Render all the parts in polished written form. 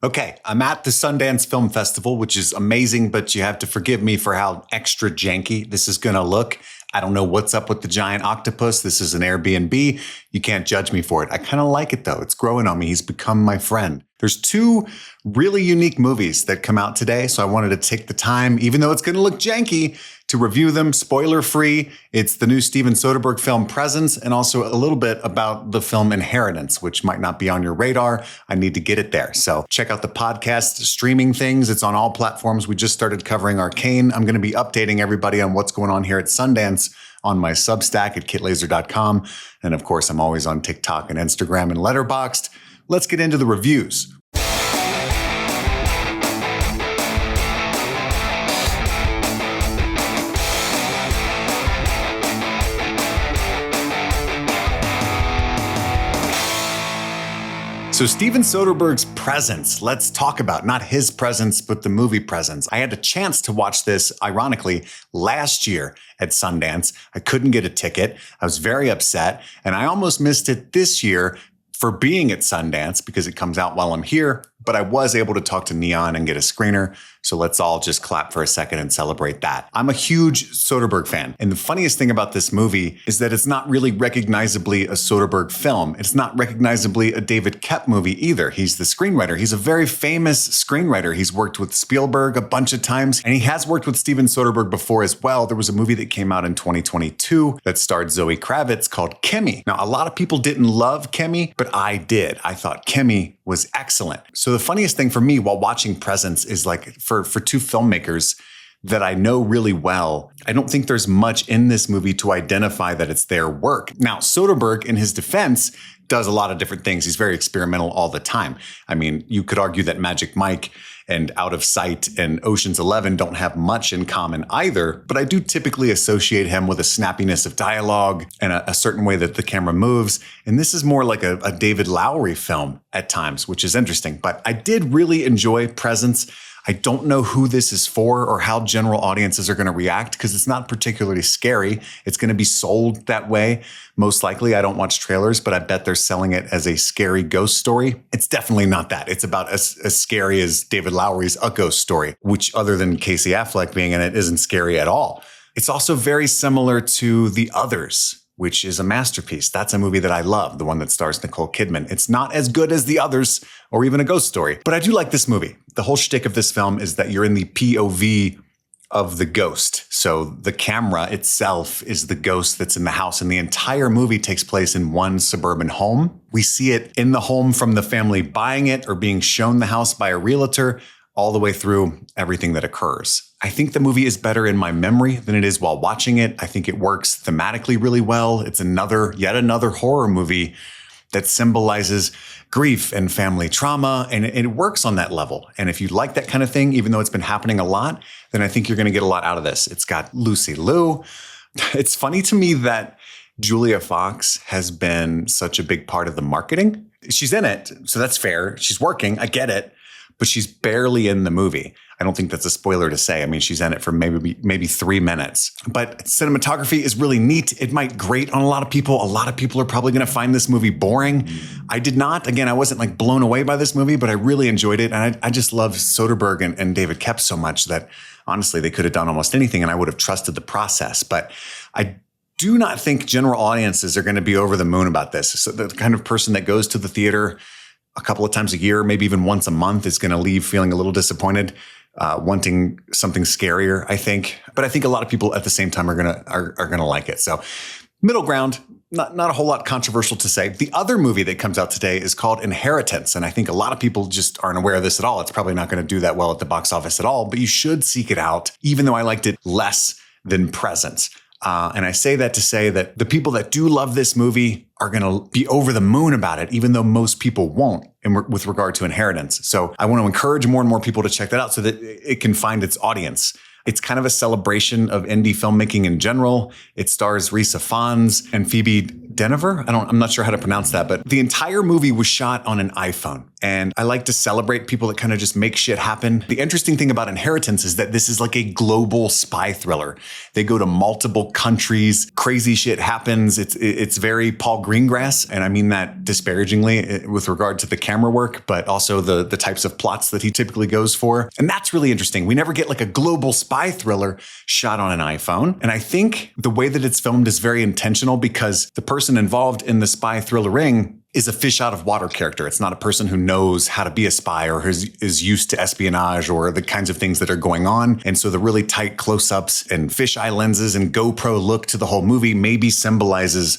Okay, I'm at the Sundance Film Festival, which is amazing, but you have to forgive me for how extra janky this is going to look. I don't know what's up with the giant octopus. This is an Airbnb. You can't judge me for it. I kind of like it though. It's growing on me. He's become my friend. There's two really unique movies that come out today, so I wanted to take the time, even though it's going to look janky, to review them spoiler-free. It's the new Steven Soderbergh film Presence, and also a little bit about the film Inheritance, which might not be on your radar. I need to get it there. So check out the podcast streaming things. It's on all platforms. We just started covering Arcane. I'm going to be updating everybody on what's going on here at Sundance on my Substack at kitlaser.com. And of course, I'm always on TikTok and Instagram and Letterboxd. Let's get into the reviews. So Steven Soderbergh's Presence, let's talk about not his presence, but the movie Presence. I had a chance to watch this, ironically, last year at Sundance. I couldn't get a ticket. I was very upset, and I almost missed it this year for being at Sundance because it comes out while I'm here, but I was able to talk to Neon and get a screener. So let's all just clap for a second and celebrate that. I'm a huge Soderbergh fan. And the funniest thing about this movie is that it's not really recognizably a Soderbergh film. It's not recognizably a David Koepp movie either. He's the screenwriter. He's a very famous screenwriter. He's worked with Spielberg a bunch of times, and he has worked with Steven Soderbergh before as well. There was a movie that came out in 2022 that starred Zoe Kravitz called Kimi. Now, a lot of people didn't love Kimi, but I did. I thought Kimi was excellent. So the funniest thing for me while watching Presence is like for two filmmakers that I know really well, I don't think there's much in this movie to identify that it's their work. Now, Soderbergh, in his defense, does a lot of different things. He's very experimental all the time. I mean, you could argue that Magic Mike and Out of Sight and Ocean's 11 don't have much in common either, but I do typically associate him with a snappiness of dialogue and a certain way that the camera moves. And this is more like a David Lowery film at times, which is interesting. But I did really enjoy Presence. I don't know who this is for or how general audiences are going to react because it's not particularly scary. It's going to be sold that way. Most likely, I don't watch trailers, but I bet they're selling it as a scary ghost story. It's definitely not that. It's about as scary as David Lowery's A Ghost Story, which other than Casey Affleck being in it isn't scary at all. It's also very similar to The Others, which is a masterpiece. That's a movie that I love, the one that stars Nicole Kidman. It's not as good as The Others or even A Ghost Story, but I do like this movie. The whole shtick of this film is that you're in the POV of the ghost. So the camera itself is the ghost that's in the house, and the entire movie takes place in one suburban home. We see it in the home from the family buying it or being shown the house by a realtor, all the way through everything that occurs. I think the movie is better in my memory than it is while watching it. I think it works thematically really well. It's yet another horror movie that symbolizes grief and family trauma, and it works on that level. And if you like that kind of thing, even though it's been happening a lot, then I think you're going to get a lot out of this. It's got Lucy Liu. It's funny to me that Julia Fox has been such a big part of the marketing. She's in it, so that's fair. She's working, I get it, but she's barely in the movie. I don't think that's a spoiler to say. I mean, she's in it for maybe 3 minutes. But cinematography is really neat. It might grate on a lot of people. A lot of people are probably going to find this movie boring. I did not. Again, I wasn't like blown away by this movie, but I really enjoyed it. And I just love Soderbergh and David Koepp so much that honestly, they could have done almost anything and I would have trusted the process. But I do not think general audiences are going to be over the moon about this. So the kind of person that goes to the theater a couple of times a year, maybe even once a month, is going to leave feeling a little disappointed, wanting something scarier, I think. But I think a lot of people at the same time are gonna like it. So middle ground, not a whole lot controversial to say. The other movie that comes out today is called Inheritance. And I think a lot of people just aren't aware of this at all. It's probably not going to do that well at the box office at all, but you should seek it out, even though I liked it less than Presence. And I say that to say that the people that do love this movie are going to be over the moon about it, even though most people won't with regard to Inheritance. So I want to encourage more and more people to check that out so that it can find its audience. It's kind of a celebration of indie filmmaking in general. It stars Risa Fons and Phoebe Dynevor. I'm not sure how to pronounce that, but the entire movie was shot on an iPhone. And I like to celebrate people that kind of just make shit happen. The interesting thing about Inheritance is that this is like a global spy thriller. They go to multiple countries. Crazy shit happens. It's very Paul Greengrass. And I mean that disparagingly with regard to the camera work, but also the types of plots that he typically goes for. And that's really interesting. We never get like a global spy thriller shot on an iPhone. And I think the way that it's filmed is very intentional because the person involved in the spy thriller ring is a fish out of water character. It's not a person who knows how to be a spy or is used to espionage or the kinds of things that are going on. And so the really tight close-ups and fisheye lenses and GoPro look to the whole movie maybe symbolizes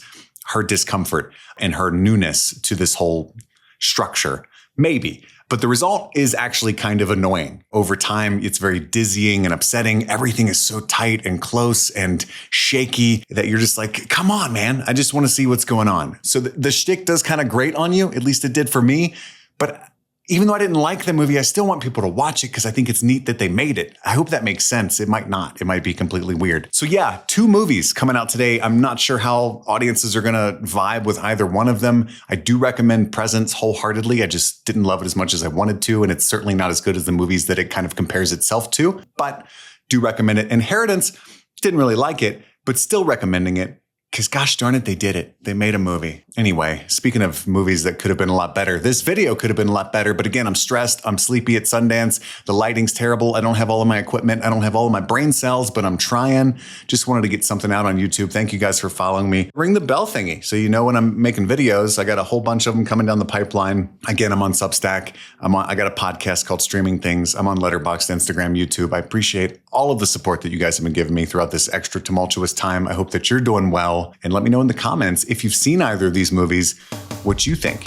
her discomfort and her newness to this whole structure. Maybe. But the result is actually kind of annoying. Over time, it's very dizzying and upsetting. Everything is so tight and close and shaky that you're just like, come on, man. I just want to see what's going on. So the shtick does kind of grate on you. At least it did for me. But even though I didn't like the movie, I still want people to watch it because I think it's neat that they made it. I hope that makes sense. It might not. It might be completely weird. So yeah, 2 movies coming out today. I'm not sure how audiences are going to vibe with either one of them. I do recommend Presence wholeheartedly. I just didn't love it as much as I wanted to. And it's certainly not as good as the movies that it kind of compares itself to, but do recommend it. Inheritance, didn't really like it, but still recommending it. Because gosh darn it, they did it. They made a movie. Anyway, speaking of movies that could have been a lot better, this video could have been a lot better. But again, I'm stressed. I'm sleepy at Sundance. The lighting's terrible. I don't have all of my equipment. I don't have all of my brain cells, but I'm trying. Just wanted to get something out on YouTube. Thank you guys for following me. Ring the bell thingy so you know when I'm making videos. I got a whole bunch of them coming down the pipeline. Again, I'm on Substack. I got a podcast called Streaming Things. I'm on Letterboxd, Instagram, YouTube. I appreciate all of the support that you guys have been giving me throughout this extra tumultuous time. I hope that you're doing well. And let me know in the comments if you've seen either of these movies, what you think.